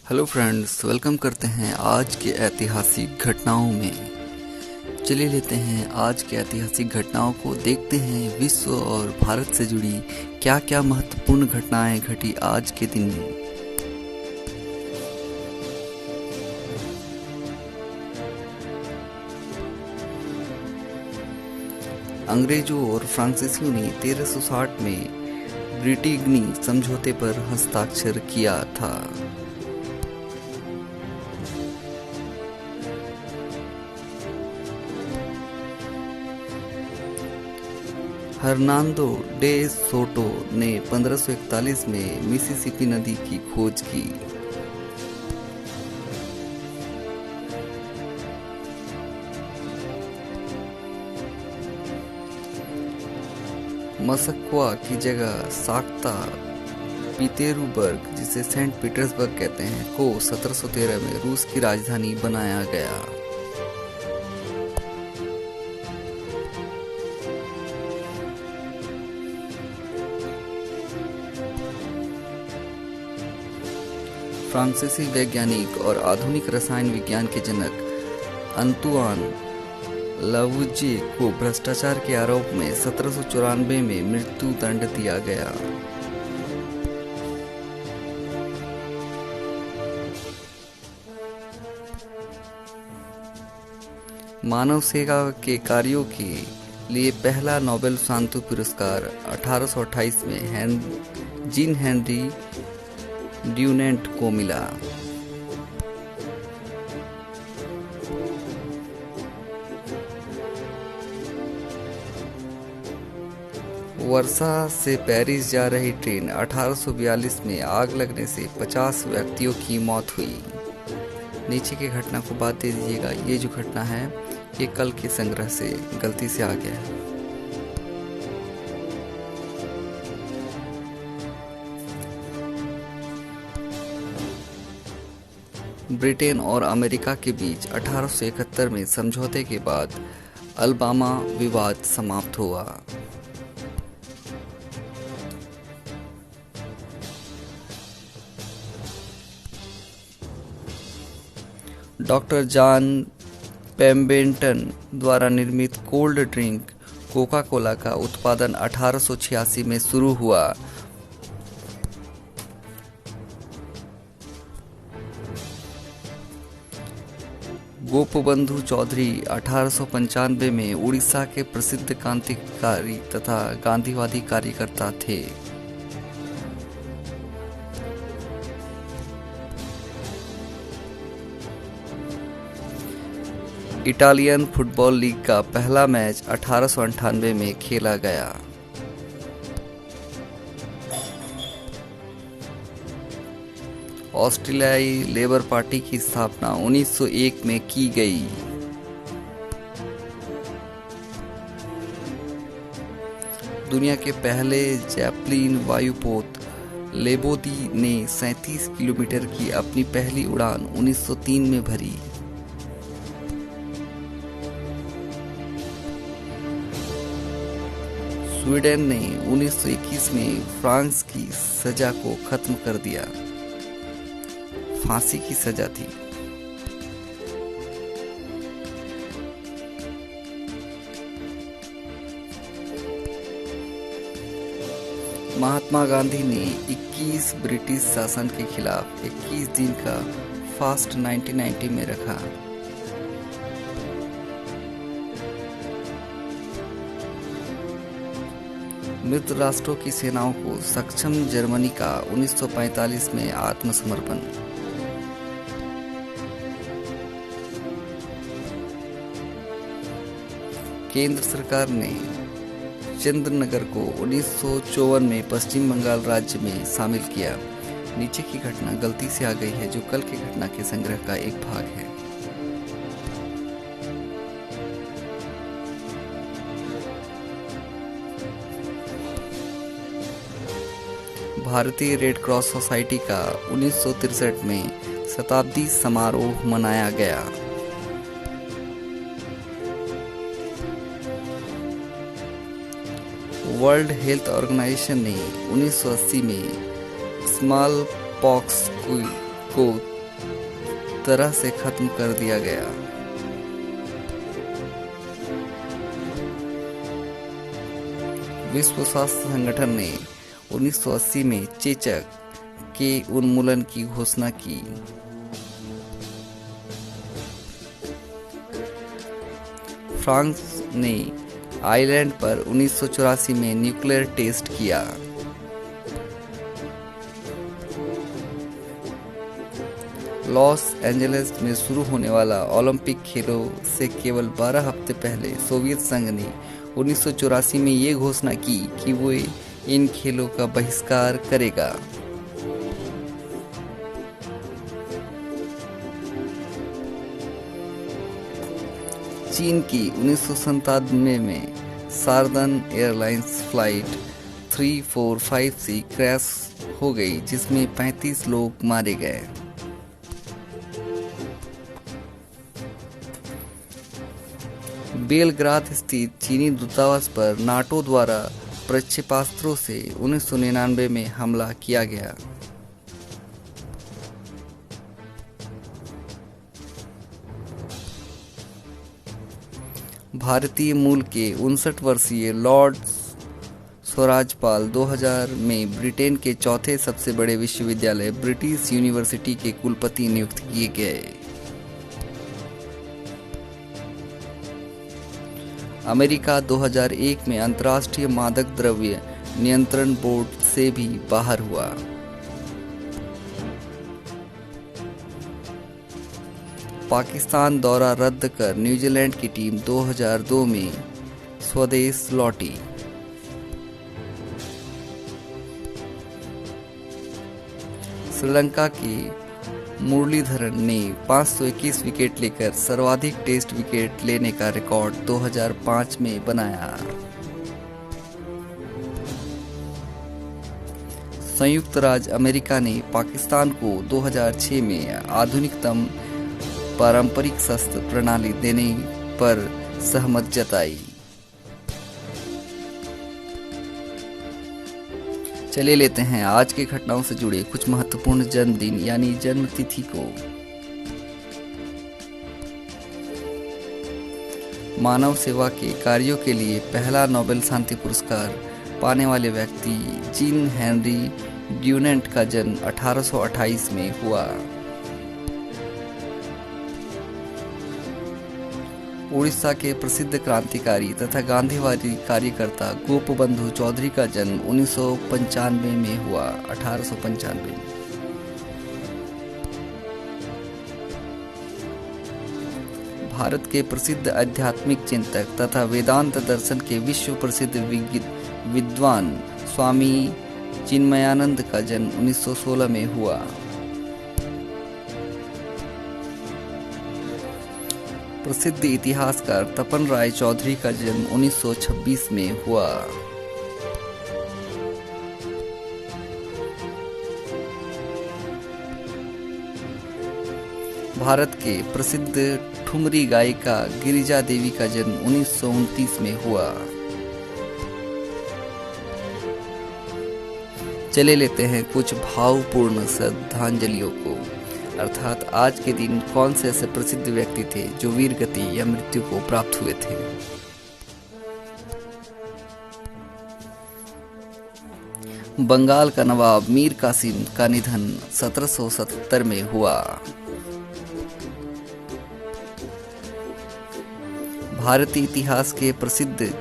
Hello friends, welcome करते हैं आज के ऐतिहासिक घटनाओं में। चलिए लेते हैं आज के ऐतिहासिक घटनाओं को, देखते हैं विश्व और भारत से जुड़ी क्या क्या महत्वपूर्ण घटनाएं घटी आज के दिन में। अंग्रेजों और फ्रांसीसियों ने 1360 में ब्रिटिग्नी समझौते पर हस्ताक्षर किया था। हर्नांदो डे सोटो ने 1541 में मिसिसिपी नदी की खोज की। मस्कवा की जगह साक्ता पीतेरुबर्ग, जिसे सेंट पीटर्सबर्ग कहते हैं, को 1713 में रूस की राजधानी बनाया गया। फ्रांसीसी वैज्ञानिक और आधुनिक रसायन विज्ञान के जनक अंतुआन लावुजिए को भ्रष्टाचार के आरोप में 1794 में मृत्यु दंड दिया गया। मानव सेवा के कार्यों के लिए पहला नोबेल शांति पुरस्कार 1828 में जीन हेनरी ड्यूनेंट को मिला। वर्सा से पेरिस जा रही ट्रेन 1842 में आग लगने से 50 व्यक्तियों की मौत हुई। नीचे की घटना को बात दे दीजिएगा। ये जो घटना है ये कल के संग्रह से गलती से आ गया है। ब्रिटेन और अमेरिका के बीच 1871 में समझौते के बाद अलबामा विवाद समाप्त हुआ। डॉक्टर जॉन पेम्बेटन द्वारा निर्मित कोल्ड ड्रिंक कोका कोला का उत्पादन 1886 में शुरू हुआ। गोपबंधु चौधरी 1895 में उड़ीसा के प्रसिद्ध क्रांतिकारी तथा गांधीवादी कार्यकर्ता थे। इटालियन फुटबॉल लीग का पहला मैच 1898 में खेला गया। ऑस्ट्रेलियाई लेबर पार्टी की स्थापना 1901 में की गई। दुनिया के पहले जैपलिन वायुपोत लेबोदी ने 37 किलोमीटर की अपनी पहली उड़ान 1903 में भरी। स्वीडन ने 1921 में फ्रांस की सजा को खत्म कर दिया। फांसी की सजा थी। महात्मा गांधी ने 21 ब्रिटिश शासन के खिलाफ 21 दिन का फास्ट 1990 में रखा। मृत राष्ट्रों की सेनाओं को सक्षम जर्मनी का 1945 में आत्मसमर्पण। केंद्र सरकार ने चंद्रनगर को 1954 में पश्चिम बंगाल राज्य में शामिल किया। नीचे की घटना गलती से आ गई है, जो कल की घटना के संग्रह का एक भाग है। भारतीय रेड क्रॉस सोसाइटी का 1963 में शताब्दी समारोह मनाया गया। वर्ल्ड हेल्थ ऑर्गेनाइजेशन ने 1980 में स्मॉल पॉक्स को तरह से खत्म कर दिया गया। विश्व स्वास्थ्य संगठन ने 1980 में चेचक के उन्मूलन की घोषणा की। फ्रांस ने आइलैंड पर 1984 में न्यूक्लियर टेस्ट किया। लॉस एंजलिस में शुरू होने वाला ओलंपिक खेलों से केवल 12 हफ्ते पहले सोवियत संघ ने 1984 में ये घोषणा की कि वो इन खेलों का बहिष्कार करेगा। चीन की 1997 में सार्दन एयरलाइंस फ्लाइट 3456 क्रैश हो गई, जिसमें 35 लोग मारे गए। बेलग्राद स्थित चीनी दूतावास पर नाटो द्वारा प्रक्षेपास्त्रों से 1999 में हमला किया गया। भारतीय मूल के 59 वर्षीय लॉर्ड स्वराजपाल 2000 में ब्रिटेन के चौथे सबसे बड़े विश्वविद्यालय ब्रिटिश यूनिवर्सिटी के कुलपति नियुक्त किए गए। अमेरिका 2001 में अंतर्राष्ट्रीय मादक द्रव्य नियंत्रण बोर्ड से भी बाहर हुआ। पाकिस्तान दौरा रद्द कर न्यूजीलैंड की टीम 2002 में स्वदेश लौटी। श्रीलंका के मुरलीधरन ने 521 विकेट लेकर सर्वाधिक टेस्ट विकेट लेने का रिकॉर्ड 2005 में बनाया। संयुक्त राज्य अमेरिका ने पाकिस्तान को 2006 में आधुनिकतम पारंपरिक शस्त्र प्रणाली देने पर सहमत जताई। चलिए लेते हैं आज की घटनाओं से जुड़े कुछ महत्वपूर्ण जन्मदिन यानी जन्म तिथि को। मानव सेवा के कार्यों के लिए पहला नोबेल शांति पुरस्कार पाने वाले व्यक्ति जीन हेनरी ड्यूनेंट का जन्म 1828 में हुआ। उड़ीसा के प्रसिद्ध क्रांतिकारी तथा गांधीवादी कार्यकर्ता गोपबंधु चौधरी का जन्म 1995 में हुआ। 1895 में भारत के प्रसिद्ध आध्यात्मिक चिंतक तथा वेदांत दर्शन के विश्व प्रसिद्ध विद्वान स्वामी चिन्मयानंद का जन्म 1916 में हुआ। प्रसिद्ध इतिहासकार तपन राय चौधरी का जन्म 1926 में हुआ। भारत के प्रसिद्ध ठुमरी गायिका गिरिजा देवी का जन्म 1929 में हुआ। चले लेते हैं कुछ भावपूर्ण श्रद्धांजलियों को, अर्थात आज के दिन कौन से ऐसे प्रसिद्ध व्यक्ति थे जो वीर गति या मृत्यु को प्राप्त हुए थे। बंगाल का नवाब मीर कासिम का निधन 1777 में हुआ। भारतीय इतिहास के प्रसिद्ध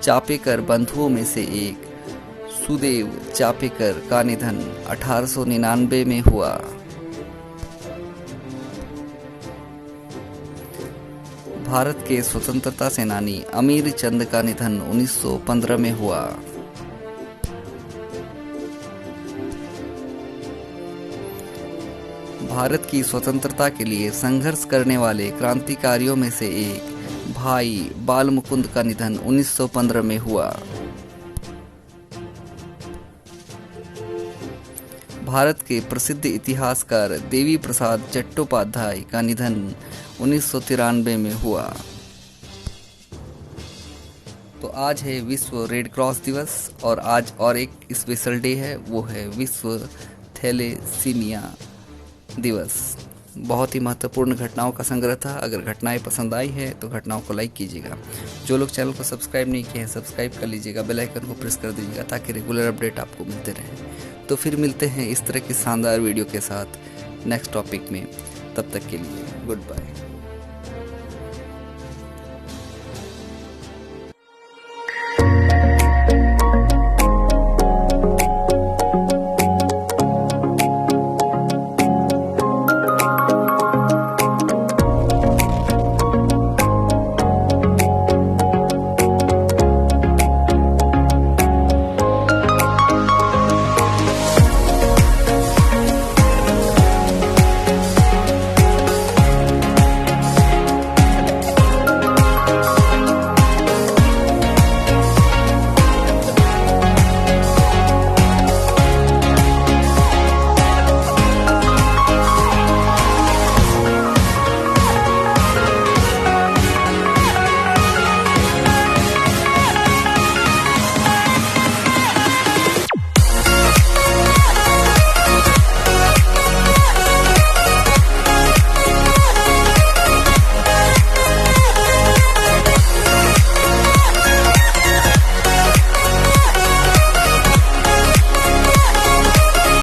चापेकर बंधुओं में से एक सुदेव चापेकर का निधन 1899 में हुआ। भारत के स्वतंत्रता सेनानी अमीर चंद का निधन 1915 में हुआ। भारत की स्वतंत्रता के लिए संघर्ष करने वाले क्रांतिकारियों में से एक भाई बाल मुकुंद का निधन 1915 में हुआ। भारत के प्रसिद्ध इतिहासकार देवी प्रसाद चट्टोपाध्याय का निधन 1993 में हुआ। तो आज है विश्व रेड क्रॉस दिवस और आज और एक स्पेशल डे है, वो है विश्व थैलेसीमिया दिवस। बहुत ही महत्वपूर्ण घटनाओं का संग्रह था। अगर घटनाएं पसंद आई है तो घटनाओं को लाइक कीजिएगा। जो लोग चैनल को सब्सक्राइब नहीं किए हैं सब्सक्राइब कर लीजिएगा, बेल आइकन को प्रेस कर दीजिएगा ताकि रेगुलर अपडेट आपको मिलते रहें। तो फिर मिलते हैं इस तरह की शानदार वीडियो के साथ नेक्स्ट टॉपिक में। तब तक के लिए गुड बाय।